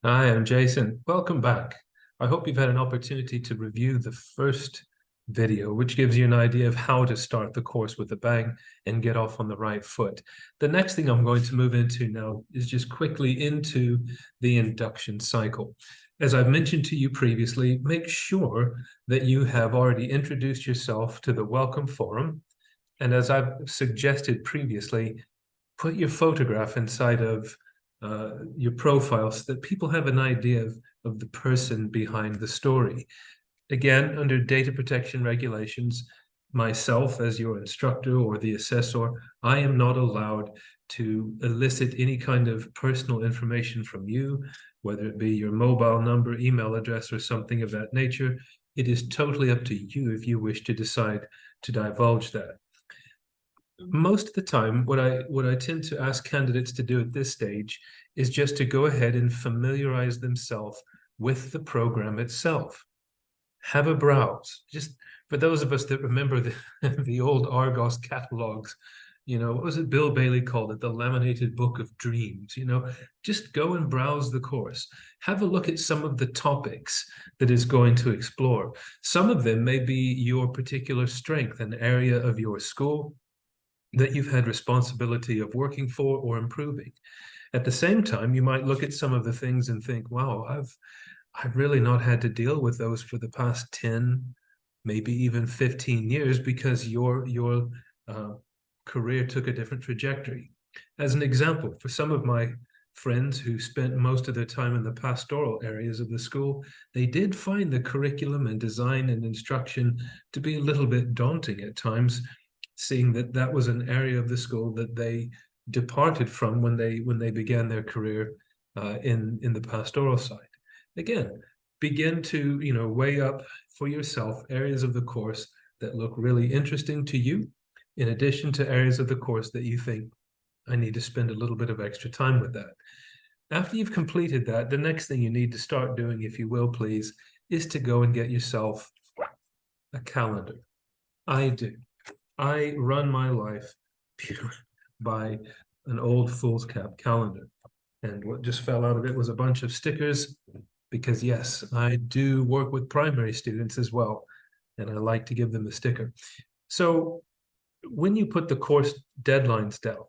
Hi, I'm Jason. Welcome back. I hope you've had an opportunity to review the first video, which gives you an idea of how to start the course with a bang and get off on the right foot. The next thing I'm going to move into now is just quickly into the induction cycle. As I've mentioned to you previously, make sure that you have already introduced yourself to the welcome forum. And as I've suggested previously, put your photograph inside of your profile so that people have an idea of the person behind the story. Again, under data protection regulations, myself as your instructor or the assessor, I am not allowed to elicit any kind of personal information from you, whether it be your mobile number, email address, or something of that nature. It is totally up to you if you wish to decide to divulge that. Most of the time, what I tend to ask candidates to do at this stage is just to go ahead and familiarize themselves with the program itself. Have a browse. Just for those of us that remember the old Argos catalogs, what was it Bill Bailey called it? The laminated book of dreams. Just go and browse the course. Have a look at some of the topics that is going to explore. Some of them may be your particular strength, an area of your school that you've had responsibility of working for or improving. At the same time, you might look at some of the things and think, wow, I've really not had to deal with those for the past 10, maybe even 15 years because your career took a different trajectory. As an example, for some of my friends who spent most of their time in the pastoral areas of the school, they did find the curriculum and design and instruction to be a little bit daunting at times, seeing that that was an area of the school that they departed from when they began their career in the pastoral side. Again, begin to weigh up for yourself areas of the course that look really interesting to you, in addition to areas of the course that you think, I need to spend a little bit of extra time with that. After you've completed that, the next thing you need to start doing, if you will, please, is to go and get yourself a calendar. I run my life by an old fool's cap calendar. And what just fell out of it was a bunch of stickers because, yes, I do work with primary students as well, and I like to give them a sticker. So when you put the course deadlines down,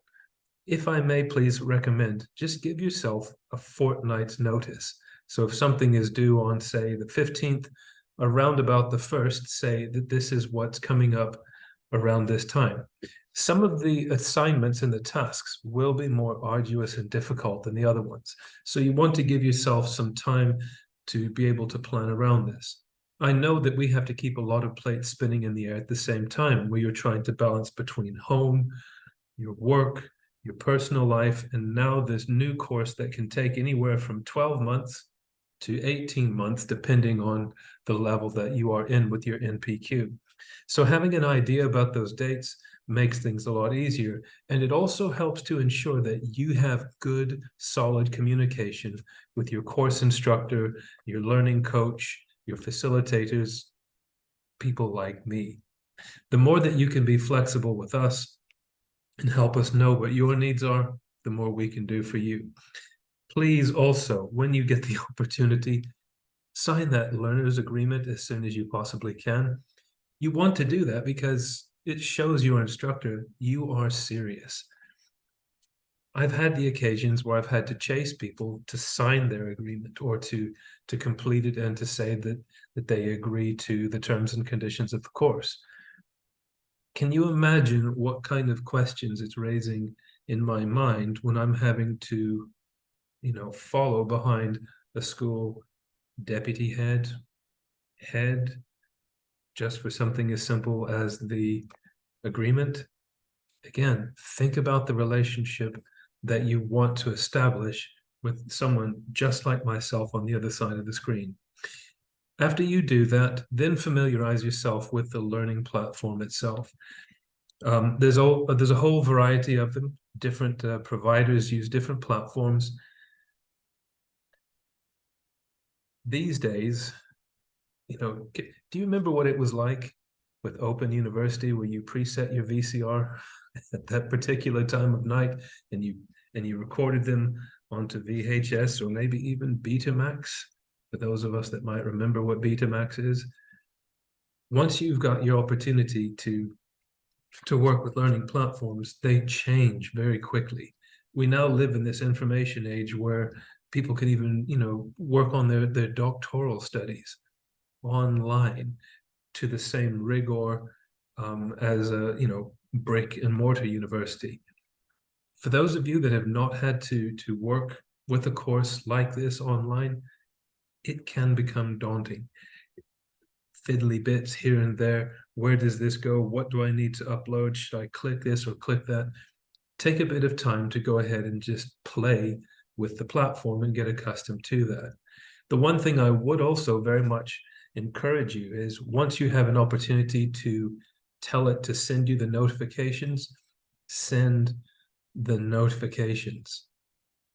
if I may please recommend, just give yourself a fortnight's notice. So if something is due on, say, the 15th, around about the 1st, say that this is what's coming up around this time. Some of the assignments and the tasks will be more arduous and difficult than the other ones. So you want to give yourself some time to be able to plan around this. I know that we have to keep a lot of plates spinning in the air at the same time, where you're trying to balance between home, your work, your personal life, and now this new course that can take anywhere from 12 months to 18 months, depending on the level that you are in with your NPQ. So having an idea about those dates makes things a lot easier. And it also helps to ensure that you have good, solid communication with your course instructor, your learning coach, your facilitators, people like me. The more that you can be flexible with us and help us know what your needs are, the more we can do for you. Please also, when you get the opportunity, sign that learner's agreement as soon as you possibly can. You want to do that because it shows your instructor you are serious. I've had the occasions where I've had to chase people to sign their agreement or to complete it and to say that they agree to the terms and conditions of the course. Can you imagine what kind of questions it's raising in my mind when I'm having to, follow behind a school deputy head, just for something as simple as the agreement? Again, think about the relationship that you want to establish with someone just like myself on the other side of the screen. After you do that, then familiarize yourself with the learning platform itself. There's a whole variety of them. Different providers use different platforms. These days, do you remember what it was like with Open University where you preset your VCR at that particular time of night and you recorded them onto VHS or maybe even Betamax, for those of us that might remember what Betamax is. Once you've got your opportunity to work with learning platforms, they change very quickly. We now live in this information age where people can even, work on their doctoral studies online to the same rigor as a, brick and mortar university. For those of you that have not had to work with a course like this online, it can become daunting. Fiddly bits here and there. Where does this go? What do I need to upload? Should I click this or click that? Take a bit of time to go ahead and just play with the platform and get accustomed to that. The one thing I would also very much encourage you is, once you have an opportunity to tell it to send you the notifications, send the notifications.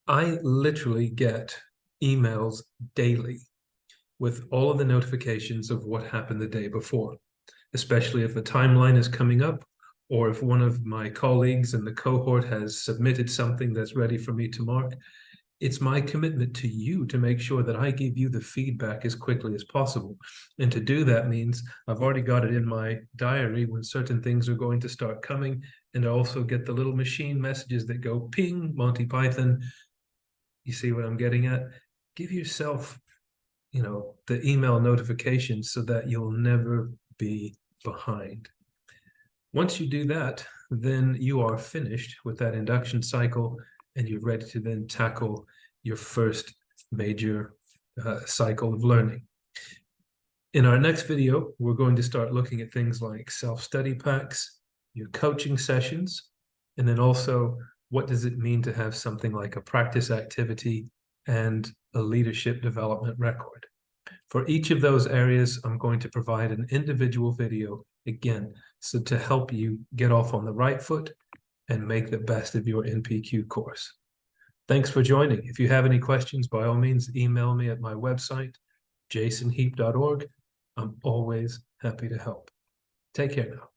I literally get emails daily with all of the notifications of what happened the day before, especially if the timeline is coming up, or if one of my colleagues in the cohort has submitted something that's ready for me to mark. It's my commitment to you to make sure that I give you the feedback as quickly as possible. And to do that means I've already got it in my diary when certain things are going to start coming. And I also get the little machine messages that go ping, Monty Python. You see what I'm getting at? Give yourself, the email notifications so that you'll never be behind. Once you do that, then you are finished with that induction cycle, and you're ready to then tackle your first major cycle of learning. In our next video, we're going to start looking at things like self-study packs, your coaching sessions, and then also, what does it mean to have something like a practice activity and a leadership development record. For each of those areas, I'm going to provide an individual video, again, so to help you get off on the right foot and make the best of your NPQ course. Thanks for joining. If you have any questions, by all means, email me at my website, jasonheap.org. I'm always happy to help. Take care now.